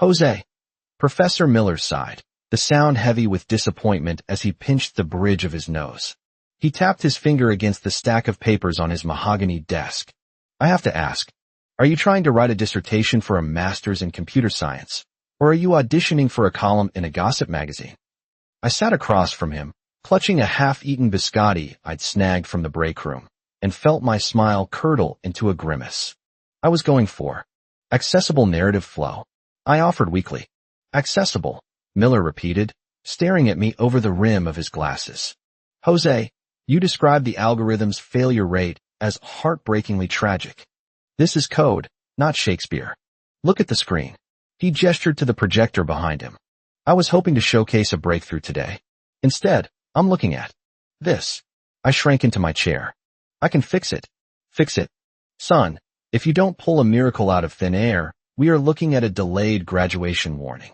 Jose. Professor Miller sighed, the sound heavy with disappointment as he pinched the bridge of his nose. He tapped his finger against the stack of papers on his mahogany desk. I have to ask, are you trying to write a dissertation for a master's in computer science, or are you auditioning for a column in a gossip magazine? I sat across from him, clutching a half-eaten biscotti I'd snagged from the break room, and felt my smile curdle into a grimace. I was going for accessible narrative flow. I offered weakly. Accessible, Miller repeated, staring at me over the rim of his glasses. Jose, you described the algorithm's failure rate as heartbreakingly tragic. This is code, not Shakespeare. Look at the screen. He gestured to the projector behind him. I was hoping to showcase a breakthrough today. Instead, I'm looking at this. I shrank into my chair. I can fix it. Fix it. Son, if you don't pull a miracle out of thin air, we are looking at a delayed graduation warning.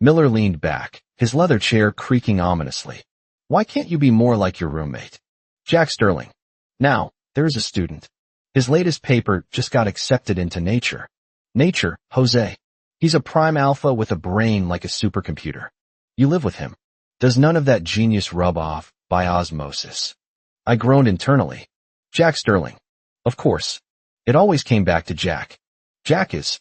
Miller leaned back, his leather chair creaking ominously. Why can't you be more like your roommate? Jack Sterling. Now, there's a student. His latest paper just got accepted into Nature. Nature, Jose. He's a prime alpha with a brain like a supercomputer. You live with him. Does none of that genius rub off by osmosis? I groaned internally. Jack Sterling. Of course. It always came back to Jack. Jack is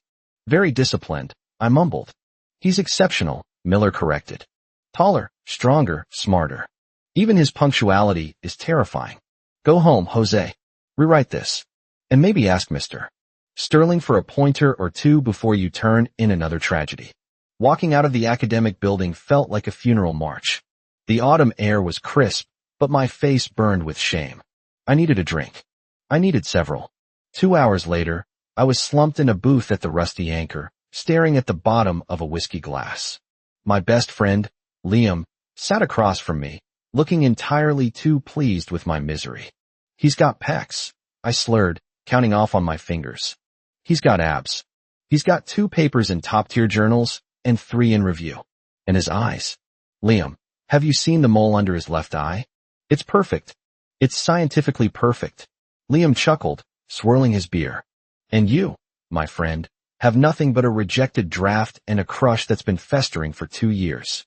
very disciplined, I mumbled. He's exceptional, Miller corrected. Taller, stronger, smarter. Even his punctuality is terrifying. Go home, Jose. Rewrite this. And maybe ask Mr. Sterling for a pointer or two before you turn in another tragedy. Walking out of the academic building felt like a funeral march. The autumn air was crisp, but my face burned with shame. I needed a drink. I needed several. 2 hours later, I was slumped in a booth at the Rusty Anchor, staring at the bottom of a whiskey glass. My best friend, Liam, sat across from me, looking entirely too pleased with my misery. He's got pecs, I slurred, counting off on my fingers. He's got abs. He's got 2 papers in top-tier journals and 3 in review. And his eyes. Liam, have you seen the mole under his left eye? It's perfect. It's scientifically perfect. Liam chuckled, swirling his beer. And you, my friend, have nothing but a rejected draft and a crush that's been festering for 2 years.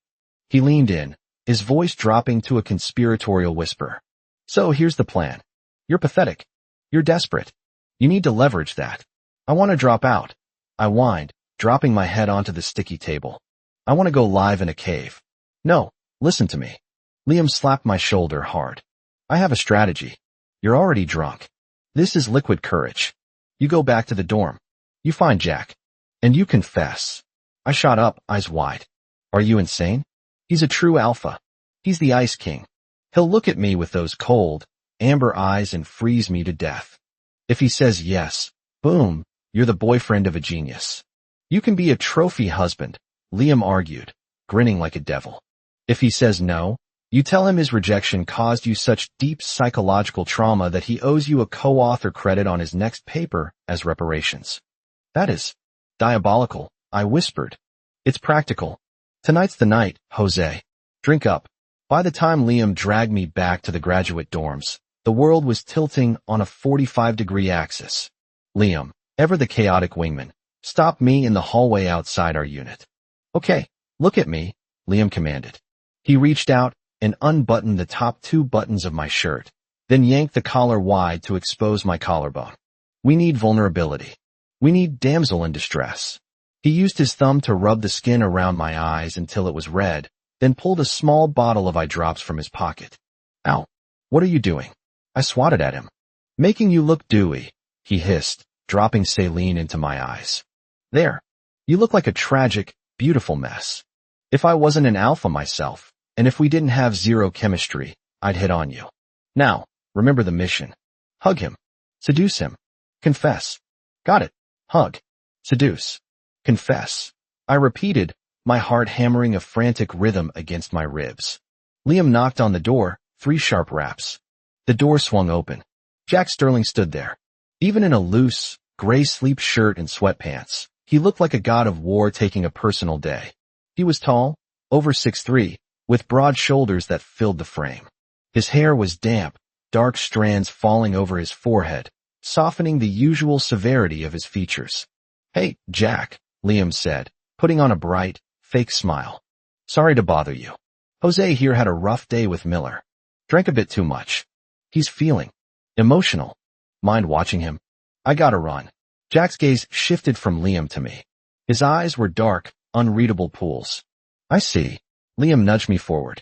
He leaned in, his voice dropping to a conspiratorial whisper. So here's the plan. You're pathetic. You're desperate. You need to leverage that. I want to drop out. I whined, dropping my head onto the sticky table. I want to go live in a cave. No, listen to me. Liam slapped my shoulder hard. I have a strategy. You're already drunk. This is liquid courage. You go back to the dorm. You find Jack. And you confess. I shot up, eyes wide. Are you insane? He's a true alpha. He's the Ice King. He'll look at me with those cold, amber eyes and freeze me to death. If he says yes, boom, you're the boyfriend of a genius. You can be a trophy husband, Liam argued, grinning like a devil. If he says no, you tell him his rejection caused you such deep psychological trauma that he owes you a co-author credit on his next paper as reparations. That is diabolical, I whispered. It's practical. Tonight's the night, Jose. Drink up. By the time Liam dragged me back to the graduate dorms, the world was tilting on a 45-degree axis. Liam, ever the chaotic wingman, stopped me in the hallway outside our unit. Okay, look at me, Liam commanded. He reached out and unbuttoned the top 2 buttons of my shirt, then yanked the collar wide to expose my collarbone. We need vulnerability. We need damsel in distress. He used his thumb to rub the skin around my eyes until it was red, then pulled a small bottle of eye drops from his pocket. Ow, what are you doing? I swatted at him. Making you look dewy, he hissed, dropping saline into my eyes. There, you look like a tragic, beautiful mess. If I wasn't an alpha myself, and if we didn't have zero chemistry, I'd hit on you. Now, remember the mission. Hug him. Seduce him. Confess. Got it. Hug. Seduce. Confess. I repeated, my heart hammering a frantic rhythm against my ribs. Liam knocked on the door, 3 sharp raps. The door swung open. Jack Sterling stood there. Even in a loose, gray sleep shirt and sweatpants, he looked like a god of war taking a personal day. He was tall, over 6'3", with broad shoulders that filled the frame. His hair was damp, dark strands falling over his forehead, softening the usual severity of his features. Hey, Jack, Liam said, putting on a bright, fake smile. Sorry to bother you. Jose here had a rough day with Miller. Drank a bit too much. He's feeling emotional. Mind watching him? I gotta run. Jack's gaze shifted from Liam to me. His eyes were dark, unreadable pools. I see. Liam nudged me forward.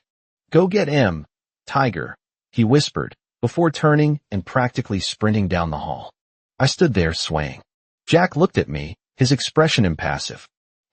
Go get him, Tiger, he whispered, before turning and practically sprinting down the hall. I stood there swaying. Jack looked at me, his expression impassive.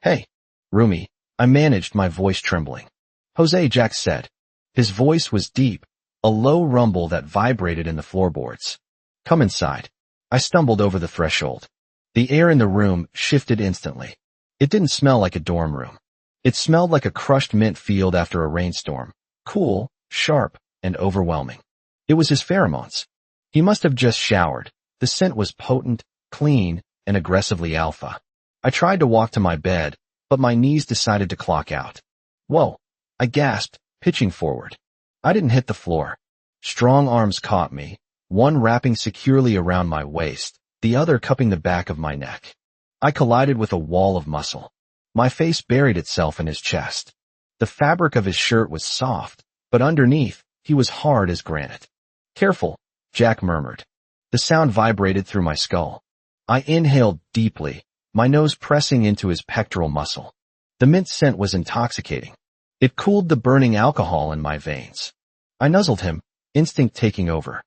Hey, Rumi, I managed, my voice trembling. Jose, Jack said. His voice was deep, a low rumble that vibrated in the floorboards. Come inside. I stumbled over the threshold. The air in the room shifted instantly. It didn't smell like a dorm room. It smelled like a crushed mint field after a rainstorm. Cool, sharp, and overwhelming. It was his pheromones. He must have just showered. The scent was potent, clean, and aggressively alpha. I tried to walk to my bed, but my knees decided to clock out. Whoa, I gasped, pitching forward. I didn't hit the floor. Strong arms caught me, one wrapping securely around my waist, the other cupping the back of my neck. I collided with a wall of muscle. My face buried itself in his chest. The fabric of his shirt was soft, but underneath, he was hard as granite. Careful, Jack murmured. The sound vibrated through my skull. I inhaled deeply, my nose pressing into his pectoral muscle. The mint scent was intoxicating. It cooled the burning alcohol in my veins. I nuzzled him, instinct taking over.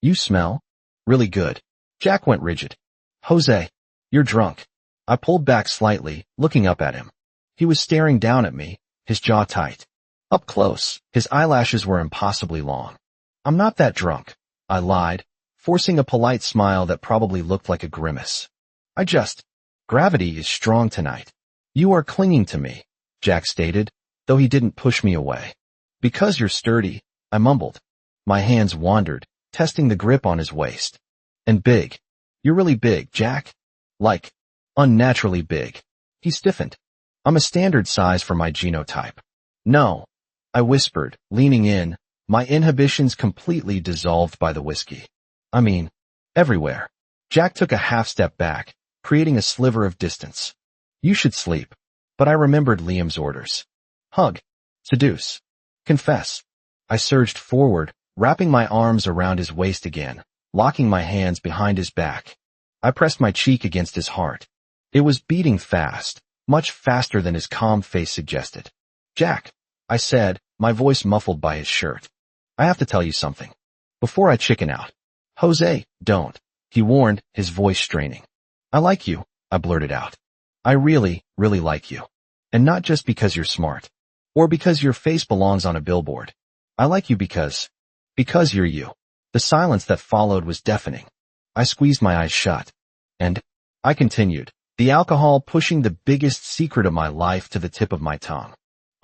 You smell really good. Jack went rigid. Jose, you're drunk. I pulled back slightly, looking up at him. He was staring down at me, his jaw tight. Up close, his eyelashes were impossibly long. I'm not that drunk, I lied, forcing a polite smile that probably looked like a grimace. Gravity is strong tonight. You are clinging to me, Jack stated, though he didn't push me away. Because you're sturdy, I mumbled. My hands wandered, testing the grip on his waist. And big. You're really big, Jack. Like, unnaturally big. He stiffened. I'm a standard size for my genotype. No, I whispered, leaning in, my inhibitions completely dissolved by the whiskey. I mean, everywhere. Jack took a half step back, creating a sliver of distance. You should sleep. But I remembered Liam's orders. Hug. Seduce. Confess. I surged forward, wrapping my arms around his waist again, locking my hands behind his back. I pressed my cheek against his heart. It was beating fast, much faster than his calm face suggested. Jack, I said, my voice muffled by his shirt. I have to tell you something. Before I chicken out. Jose, don't, he warned, his voice straining. I like you, I blurted out. I really, really like you. And not just because you're smart. Or because your face belongs on a billboard. I like you because you're you. The silence that followed was deafening. I squeezed my eyes shut. And I continued, the alcohol pushing the biggest secret of my life to the tip of my tongue.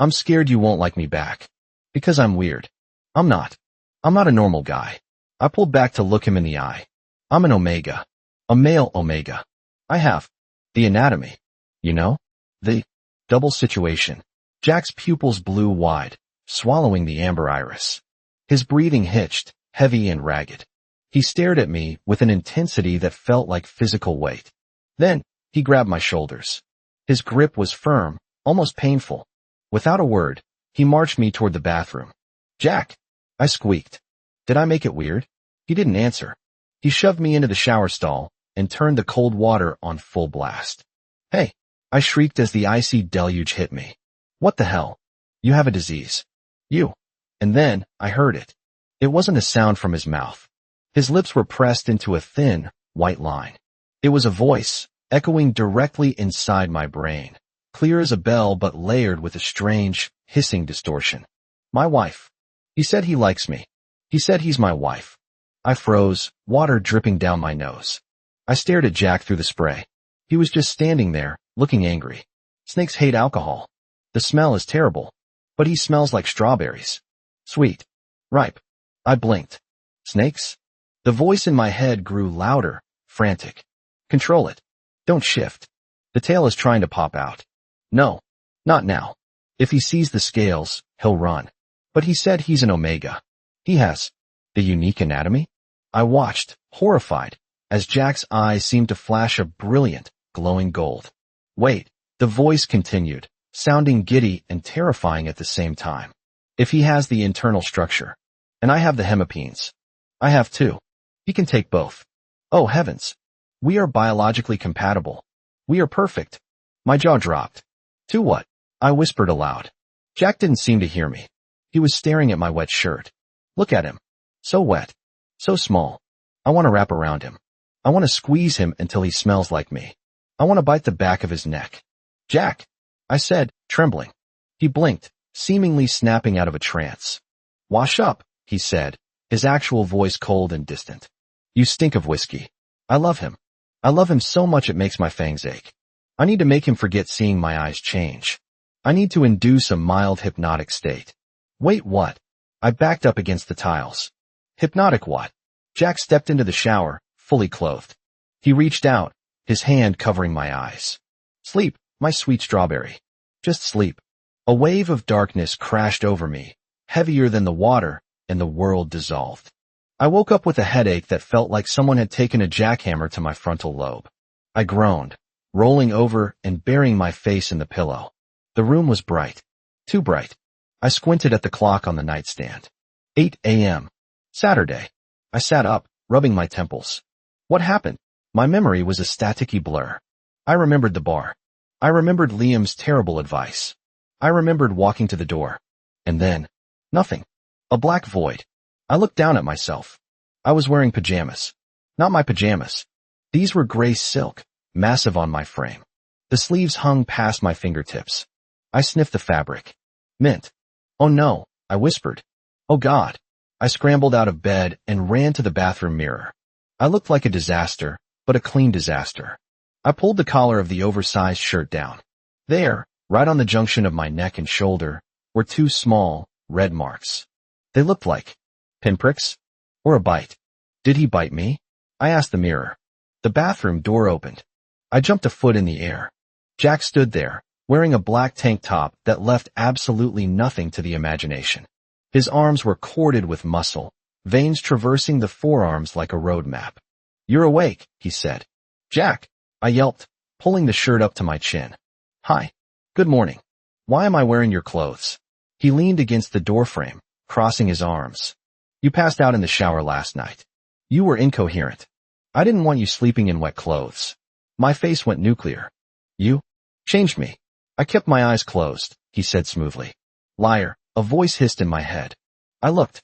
I'm scared you won't like me back. Because I'm weird. I'm not a normal guy. I pulled back to look him in the eye. I'm an omega. A male omega. I have the anatomy. You know? The double situation. Jack's pupils blew wide, swallowing the amber iris. His breathing hitched, heavy and ragged. He stared at me with an intensity that felt like physical weight. Then, he grabbed my shoulders. His grip was firm, almost painful. Without a word, he marched me toward the bathroom. Jack, I squeaked. Did I make it weird? He didn't answer. He shoved me into the shower stall and turned the cold water on full blast. Hey, I shrieked as the icy deluge hit me. What the hell? You have a disease. You. And then, I heard it. It wasn't a sound from his mouth. His lips were pressed into a thin, white line. It was a voice, echoing directly inside my brain, clear as a bell but layered with a strange, hissing distortion. My wife. He said he likes me. He said he's my wife. I froze, water dripping down my nose. I stared at Jack through the spray. He was just standing there, looking angry. Snakes hate alcohol. The smell is terrible. But he smells like strawberries. Sweet. Ripe. I blinked. Snakes? The voice in my head grew louder, frantic. Control it. Don't shift. The tail is trying to pop out. No. Not now. If he sees the scales, he'll run. But he said he's an omega. He has the unique anatomy? I watched, horrified, as Jack's eyes seemed to flash a brilliant, glowing gold. Wait, The voice continued, sounding giddy and terrifying at the same time. If he has the internal structure, and I have the hemipenes, I have too. He can take both. Oh heavens. We are biologically compatible. We are perfect. My jaw dropped. To what? I whispered aloud. Jack didn't seem to hear me. He was staring at my wet shirt. Look at him. So wet. So small. I want to wrap around him. I want to squeeze him until he smells like me. I want to bite the back of his neck. Jack, I said, trembling. He blinked, seemingly snapping out of a trance. Wash up, he said, his actual voice cold and distant. You stink of whiskey. I love him. I love him so much it makes my fangs ache. I need to make him forget seeing my eyes change. I need to induce a mild hypnotic state. Wait, what? I backed up against the tiles. Hypnotic what? Jack stepped into the shower, fully clothed. He reached out, his hand covering my eyes. Sleep, my sweet strawberry. Just sleep. A wave of darkness crashed over me, heavier than the water, and the world dissolved. I woke up with a headache that felt like someone had taken a jackhammer to my frontal lobe. I groaned, rolling over and burying my face in the pillow. The room was bright. Too bright. I squinted at the clock on the nightstand. 8 a.m. Saturday. I sat up, rubbing my temples. What happened? My memory was a staticky blur. I remembered the bar. I remembered Liam's terrible advice. I remembered walking to the door. And then, nothing. A black void. I looked down at myself. I was wearing pajamas. Not my pajamas. These were gray silk, massive on my frame. The sleeves hung past my fingertips. I sniffed the fabric. Mint. Oh no, I whispered. Oh God. I scrambled out of bed and ran to the bathroom mirror. I looked like a disaster, but a clean disaster. I pulled the collar of the oversized shirt down. There, right on the junction of my neck and shoulder, were two small, red marks. They looked like pinpricks or a bite. Did he bite me? I asked the mirror. The bathroom door opened. I jumped a foot in the air. Jack stood there, wearing a black tank top that left absolutely nothing to the imagination. His arms were corded with muscle, veins traversing the forearms like a road map. You're awake, he said. Jack, I yelped, pulling the shirt up to my chin. Hi. Good morning. Why am I wearing your clothes? He leaned against the doorframe, crossing his arms. You passed out in the shower last night. You were incoherent. I didn't want you sleeping in wet clothes. My face went nuclear. You changed me. I kept my eyes closed, he said smoothly. Liar, a voice hissed in my head. I looked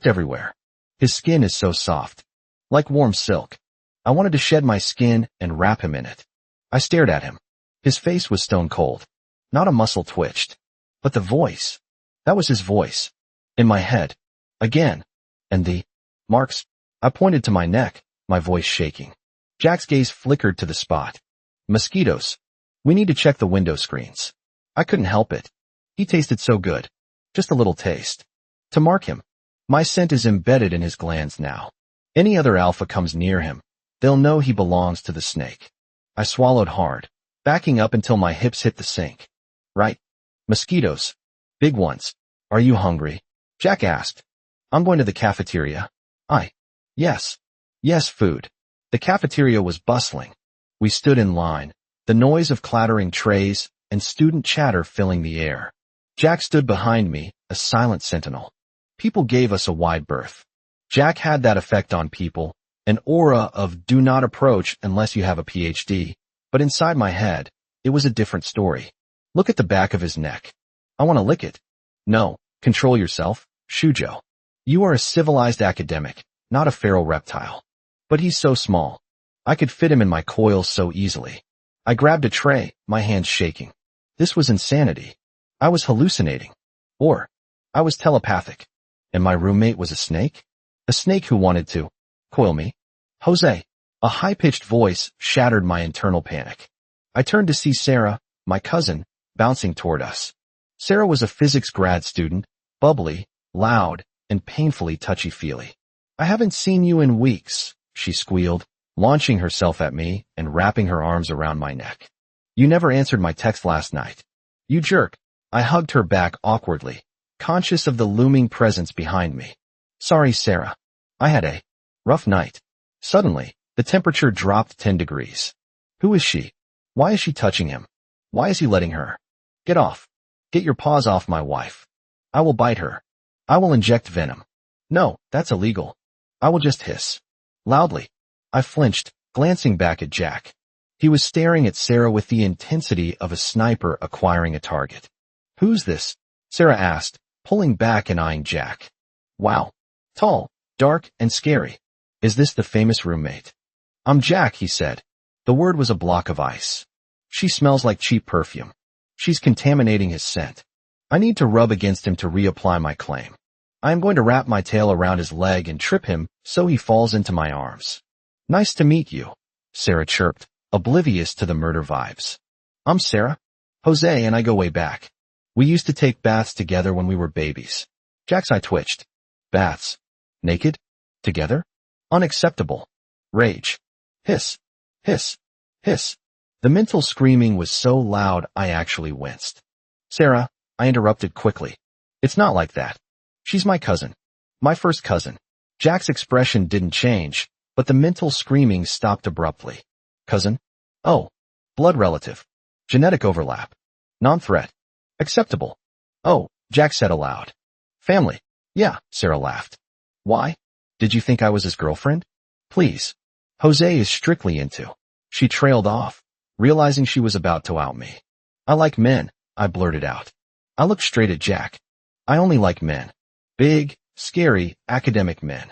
everywhere. His skin is so soft. Like warm silk. I wanted to shed my skin and wrap him in it. I stared at him. His face was stone cold. Not a muscle twitched. But the voice. That was his voice. In my head. Again. And the marks. I pointed to my neck, my voice shaking. Jack's gaze flickered to the spot. Mosquitoes. We need to check the window screens. I couldn't help it. He tasted so good. Just a little taste. To mark him. My scent is embedded in his glands now. Any other alpha comes near him, they'll know he belongs to the snake. I swallowed hard, backing up until my hips hit the sink. Right. Mosquitoes. Big ones. Are you hungry? Jack asked. I'm going to the cafeteria. Yes. Yes, food. The cafeteria was bustling. We stood in line, the noise of clattering trays and student chatter filling the air. Jack stood behind me, a silent sentinel. People gave us a wide berth. Jack had that effect on people, an aura of do not approach unless you have a PhD, but inside my head, it was a different story. Look at the back of his neck. I want to lick it. No, control yourself, Shujo. You are a civilized academic, not a feral reptile. But he's so small. I could fit him in my coils so easily. I grabbed a tray, my hands shaking. This was insanity. I was hallucinating. Or, I was telepathic. And my roommate was a snake? A snake who wanted to coil me. Jose. A high-pitched voice shattered my internal panic. I turned to see Sarah, my cousin, bouncing toward us. Sarah was a physics grad student, bubbly, loud, and painfully touchy-feely. I haven't seen you in weeks, she squealed, launching herself at me and wrapping her arms around my neck. You never answered my text last night. You jerk. I hugged her back awkwardly, conscious of the looming presence behind me. Sorry, Sarah. I had a rough night. Suddenly, the temperature dropped 10 degrees. Who is she? Why is she touching him? Why is he letting her? Get off. Get your paws off my wife. I will bite her. I will inject venom. No, that's illegal. I will just hiss. Loudly. I flinched, glancing back at Jack. He was staring at Sarah with the intensity of a sniper acquiring a target. Who's this? Sarah asked, pulling back and eyeing Jack. Wow. Tall, dark, and scary. Is this the famous roommate? I'm Jack, he said. The word was a block of ice. She smells like cheap perfume. She's contaminating his scent. I need to rub against him to reapply my claim. I am going to wrap my tail around his leg and trip him so he falls into my arms. Nice to meet you, Sarah chirped, oblivious to the murder vibes. I'm Sarah. Jose and I go way back. We used to take baths together when we were babies. Jack's eye twitched. Baths. Naked? Together? Unacceptable. Rage. Hiss. Hiss. Hiss. The mental screaming was so loud I actually winced. Sarah, I interrupted quickly. It's not like that. She's my cousin. My first cousin. Jack's expression didn't change, but the mental screaming stopped abruptly. Cousin? Oh. Blood relative. Genetic overlap. Non-threat. Acceptable. Oh, Jack said aloud. Family. Yeah, Sarah laughed. Why? Did you think I was his girlfriend? Please. Jose is strictly into. She trailed off, realizing she was about to out me. I like men, I blurted out. I looked straight at Jack. I only like men. Big, scary, academic men.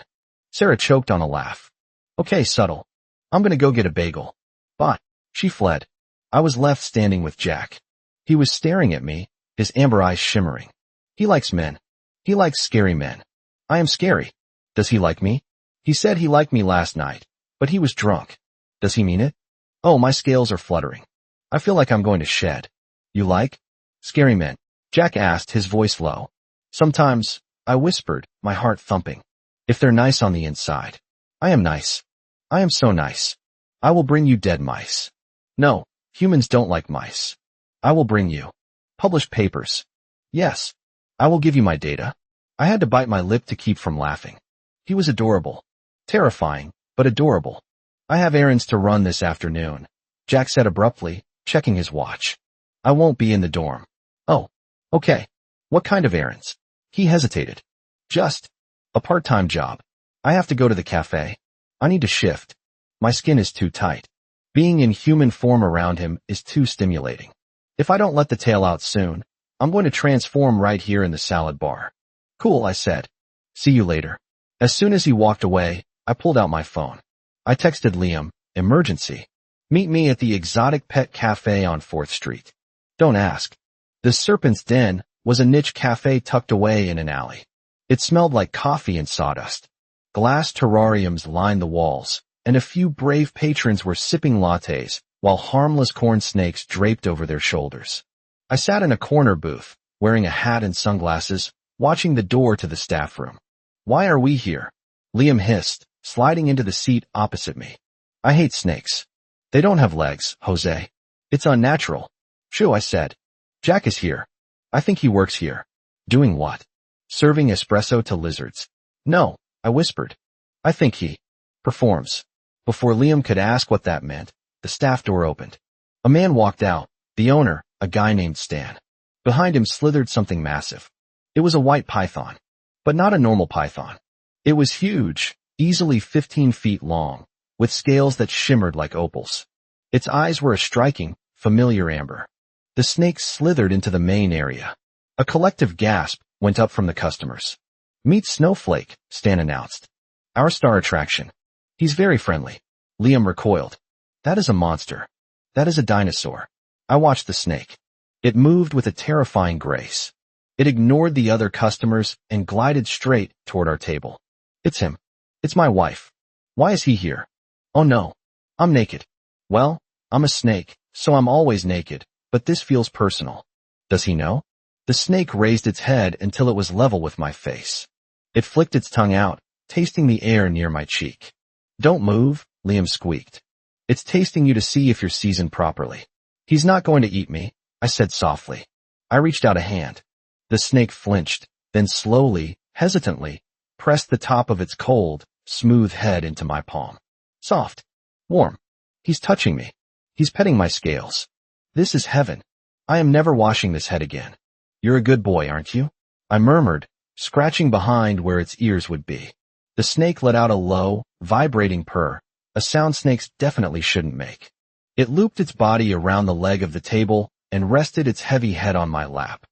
Sarah choked on a laugh. Okay, subtle. I'm gonna go get a bagel. Bye. She fled. I was left standing with Jack. He was staring at me, his amber eyes shimmering. He likes men. He likes scary men. I am scary. Does he like me? He said he liked me last night, but he was drunk. Does he mean it? Oh, my scales are fluttering. I feel like I'm going to shed. You like scary men? Jack asked, his voice low. Sometimes, I whispered, my heart thumping. If they're nice on the inside. I am nice. I am so nice. I will bring you dead mice. No, humans don't like mice. I will bring you published papers. Yes. I will give you my data. I had to bite my lip to keep from laughing. He was adorable. Terrifying, but adorable. I have errands to run this afternoon, Jack said abruptly, checking his watch. I won't be in the dorm. Oh, okay. What kind of errands? He hesitated. Just a part-time job. I have to go to the cafe. I need to shift. My skin is too tight. Being in human form around him is too stimulating. If I don't let the tail out soon, I'm going to transform right here in the salad bar. Cool, I said. See you later. As soon as he walked away, I pulled out my phone. I texted Liam, emergency. Meet me at the Exotic Pet Cafe on 4th Street. Don't ask. The Serpent's Den was a niche cafe tucked away in an alley. It smelled like coffee and sawdust. Glass terrariums lined the walls, and a few brave patrons were sipping lattes, while harmless corn snakes draped over their shoulders. I sat in a corner booth, wearing a hat and sunglasses, watching the door to the staff room. Why are we here? Liam hissed, sliding into the seat opposite me. I hate snakes. They don't have legs, Jose. It's unnatural. Shoo, I said. Jack is here. I think he works here. Doing what? Serving espresso to lizards. No, I whispered. I think he performs. Before Liam could ask what that meant, the staff door opened. A man walked out, the owner, a guy named Stan. Behind him slithered something massive. It was a white python. But not a normal python. It was huge, easily 15 feet long, with scales that shimmered like opals. Its eyes were a striking, familiar amber. The snake slithered into the main area. A collective gasp went up from the customers. Meet Snowflake, Stan announced. Our star attraction. He's very friendly. Liam recoiled. That is a monster. That is a dinosaur. I watched the snake. It moved with a terrifying grace. It ignored the other customers and glided straight toward our table. It's him. It's my wife. Why is he here? Oh no. I'm naked. Well, I'm a snake, so I'm always naked, but this feels personal. Does he know? The snake raised its head until it was level with my face. It flicked its tongue out, tasting the air near my cheek. Don't move, Liam squeaked. It's tasting you to see if you're seasoned properly. He's not going to eat me, I said softly. I reached out a hand. The snake flinched, then slowly, hesitantly, pressed the top of its cold, smooth head into my palm. Soft. Warm. He's touching me. He's petting my scales. This is heaven. I am never washing this head again. You're a good boy, aren't you? I murmured, scratching behind where its ears would be. The snake let out a low, vibrating purr, a sound snakes definitely shouldn't make. It looped its body around the leg of the table and rested its heavy head on my lap.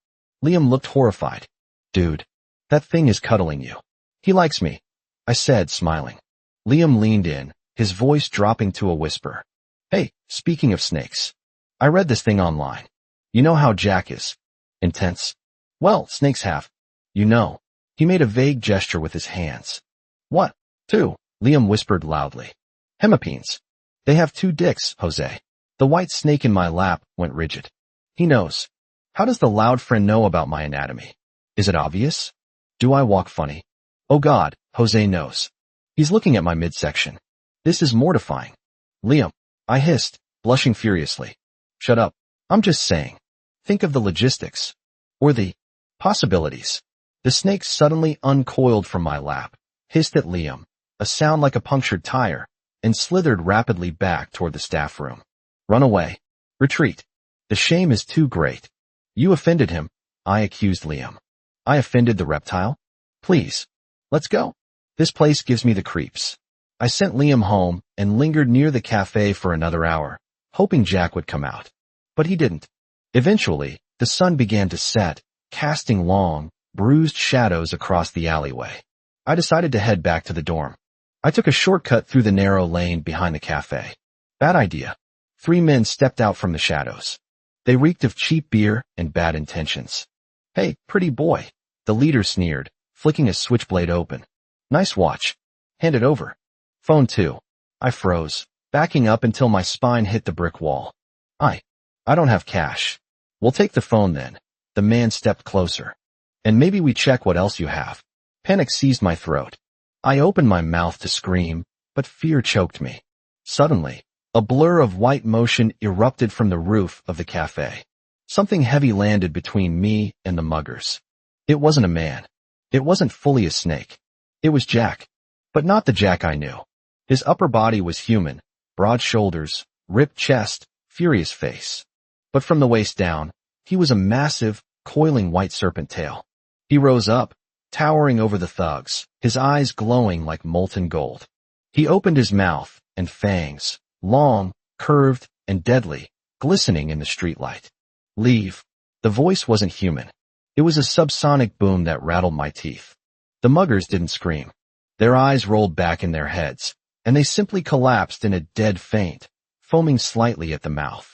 Liam looked horrified. Dude, that thing is cuddling you. He likes me, I said, smiling. Liam leaned in, his voice dropping to a whisper. Hey, speaking of snakes. I read this thing online. You know how Jack is. Intense. Well, snakes have. You know. He made a vague gesture with his hands. What? Two, Liam whispered loudly. Hemipenes. They have 2 dicks, Jose. The white snake in my lap went rigid. He knows. How does the loud friend know about my anatomy? Is it obvious? Do I walk funny? Oh God, Jose knows. He's looking at my midsection. This is mortifying. Liam, I hissed, blushing furiously. Shut up. I'm just saying. Think of the logistics. Or the possibilities. The snake suddenly uncoiled from my lap, hissed at Liam, a sound like a punctured tire, and slithered rapidly back toward the staff room. Run away. Retreat. The shame is too great. You offended him, I accused Liam. I offended the reptile? Please. Let's go. This place gives me the creeps. I sent Liam home and lingered near the cafe for another hour, hoping Jack would come out. But he didn't. Eventually, the sun began to set, casting long, bruised shadows across the alleyway. I decided to head back to the dorm. I took a shortcut through the narrow lane behind the cafe. Bad idea. 3 men stepped out from the shadows. They reeked of cheap beer and bad intentions. Hey, pretty boy, the leader sneered, flicking a switchblade open. Nice watch. Hand it over. Phone too. I froze, backing up until my spine hit the brick wall. I don't have cash. We'll take the phone then. The man stepped closer. And maybe we check what else you have. Panic seized my throat. I opened my mouth to scream, but fear choked me. Suddenly, a blur of white motion erupted from the roof of the cafe. Something heavy landed between me and the muggers. It wasn't a man. It wasn't fully a snake. It was Jack. But not the Jack I knew. His upper body was human, broad shoulders, ripped chest, furious face. But from the waist down, he was a massive, coiling white serpent tail. He rose up, towering over the thugs, his eyes glowing like molten gold. He opened his mouth, and fangs, long, curved, and deadly, glistening in the streetlight. Leave. The voice wasn't human. It was a subsonic boom that rattled my teeth. The muggers didn't scream. Their eyes rolled back in their heads, and they simply collapsed in a dead faint, foaming slightly at the mouth.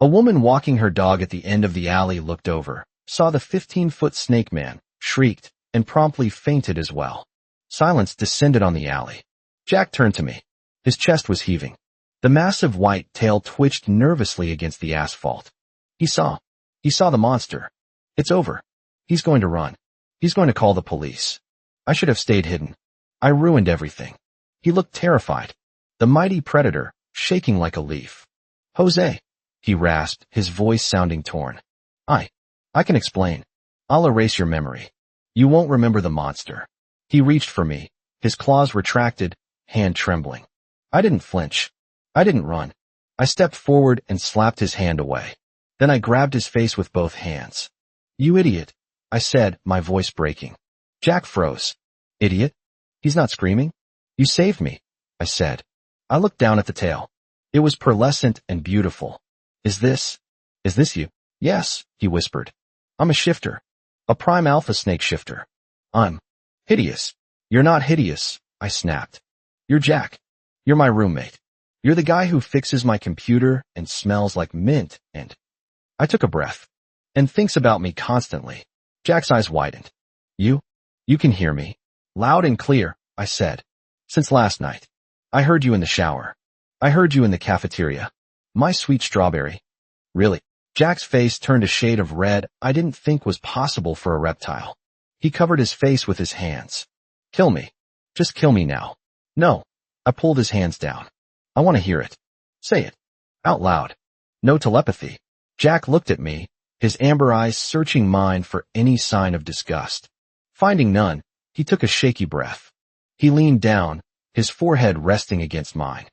A woman walking her dog at the end of the alley looked over, saw the 15-foot snake man, shrieked, and promptly fainted as well. Silence descended on the alley. Jack turned to me. His chest was heaving. The massive white tail twitched nervously against the asphalt. He saw the monster. It's over. He's going to run. He's going to call the police. I should have stayed hidden. I ruined everything. He looked terrified. The mighty predator, shaking like a leaf. Jose, he rasped, his voice sounding torn. I can explain. I'll erase your memory. You won't remember the monster. He reached for me, his claws retracted, hand trembling. I didn't flinch. I didn't run. I stepped forward and slapped his hand away. Then I grabbed his face with both hands. You idiot, I said, my voice breaking. Jack froze. Idiot? He's not screaming? You saved me, I said. I looked down at the tail. It was pearlescent and beautiful. Is this you? Yes, he whispered. I'm a shifter. A prime alpha snake shifter. I'm hideous. You're not hideous, I snapped. You're Jack. You're my roommate. You're the guy who fixes my computer and smells like mint and... I took a breath. And thinks about me constantly. Jack's eyes widened. You can hear me. Loud and clear, I said. Since last night. I heard you in the shower. I heard you in the cafeteria. My sweet strawberry. Really? Jack's face turned a shade of red I didn't think was possible for a reptile. He covered his face with his hands. Kill me. Just kill me now. No. I pulled his hands down. I want to hear it. Say it. Out loud. No telepathy. Jack looked at me, his amber eyes searching mine for any sign of disgust. Finding none, he took a shaky breath. He leaned down, his forehead resting against mine.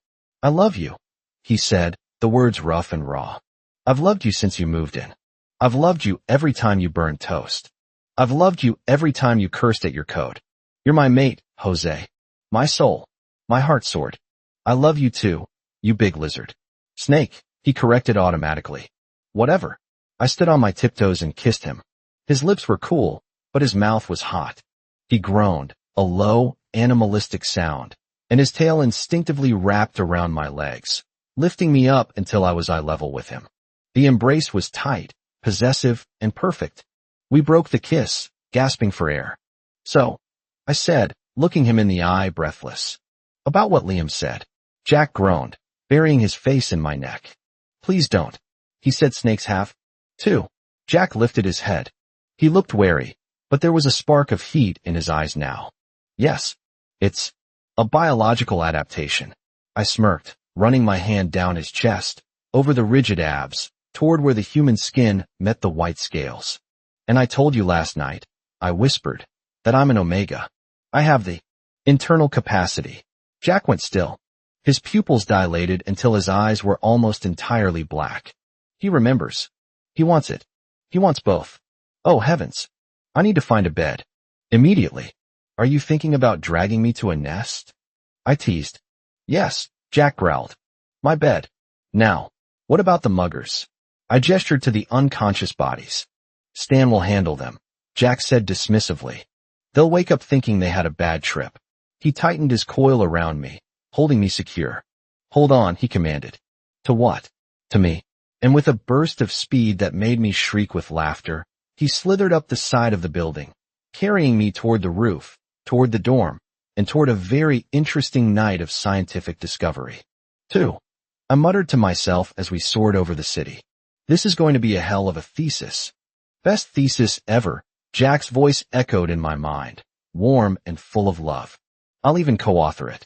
I love you, he said, the words rough and raw. I've loved you since you moved in. I've loved you every time you burned toast. I've loved you every time you cursed at your code. You're my mate, Jose. My soul. My heart sword. I love you too, you big lizard. Snake, he corrected automatically. Whatever. I stood on my tiptoes and kissed him. His lips were cool, but his mouth was hot. He groaned, a low, animalistic sound, and his tail instinctively wrapped around my legs, lifting me up until I was eye level with him. The embrace was tight, possessive, and perfect. We broke the kiss, gasping for air. So, I said, looking him in the eye, breathless. About what Liam said. Jack groaned, burying his face in my neck. Please don't. He said Snake's half. Too. Jack lifted his head. He looked wary, but there was a spark of heat in his eyes now. Yes. It's a biological adaptation. I smirked, running my hand down his chest, over the rigid abs, toward where the human skin met the white scales. And I told you last night, I whispered, that I'm an omega. I have the internal capacity. Jack went still. His pupils dilated until his eyes were almost entirely black. He remembers. He wants it. He wants both. Oh heavens. I need to find a bed. Immediately. Are you thinking about dragging me to a nest? I teased. Yes, Jack growled. My bed. Now, what about the muggers? I gestured to the unconscious bodies. Stan will handle them, Jack said dismissively. They'll wake up thinking they had a bad trip. He tightened his coil around me, holding me secure. Hold on, he commanded. To what? To me. And with a burst of speed that made me shriek with laughter, he slithered up the side of the building, carrying me toward the roof, toward the dorm, and toward a very interesting night of scientific discovery. 2. I muttered to myself as we soared over the city. This is going to be a hell of a thesis. Best thesis ever, Jack's voice echoed in my mind, warm and full of love. I'll even co-author it.